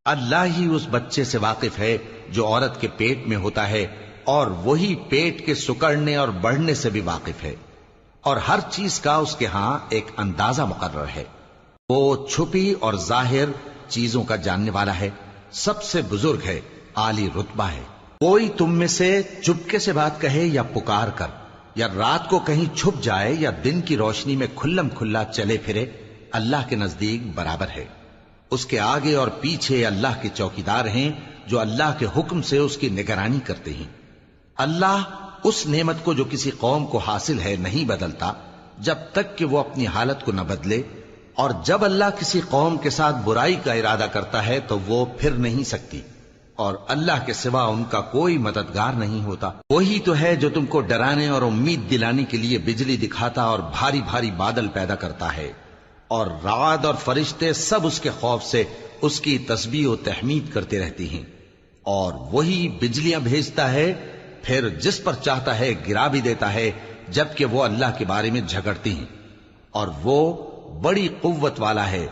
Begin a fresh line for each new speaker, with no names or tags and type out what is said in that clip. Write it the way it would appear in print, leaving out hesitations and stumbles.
اللہ ہی اس بچے سے واقف ہے جو عورت کے پیٹ میں ہوتا ہے، اور وہی پیٹ کے سکڑنے اور بڑھنے سے بھی واقف ہے، اور ہر چیز کا اس کے ہاں ایک اندازہ مقرر ہے۔ وہ چھپی اور ظاہر چیزوں کا جاننے والا ہے، سب سے بزرگ ہے، عالی رتبہ ہے۔ کوئی تم میں سے چپکے سے بات کہے یا پکار کر، یا رات کو کہیں چھپ جائے یا دن کی روشنی میں کھلم کھلا چلے پھرے، اللہ کے نزدیک برابر ہے۔ اس کے آگے اور پیچھے اللہ کے چوکیدار ہیں جو اللہ کے حکم سے اس کی نگرانی کرتے ہیں۔ اللہ اس نعمت کو جو کسی قوم کو حاصل ہے نہیں بدلتا جب تک کہ وہ اپنی حالت کو نہ بدلے، اور جب اللہ کسی قوم کے ساتھ برائی کا ارادہ کرتا ہے تو وہ پھر نہیں سکتی، اور اللہ کے سوا ان کا کوئی مددگار نہیں ہوتا۔ وہی تو ہے جو تم کو ڈرانے اور امید دلانے کے لیے بجلی دکھاتا اور بھاری بھاری بادل پیدا کرتا ہے، اور رعد اور فرشتے سب اس کے خوف سے اس کی تسبیح و تحمید کرتے رہتی ہیں۔ اور وہی بجلیاں بھیجتا ہے، پھر جس پر چاہتا ہے گرا بھی دیتا ہے، جبکہ وہ اللہ کے بارے میں جھگڑتی ہیں، اور وہ بڑی قوت والا ہے۔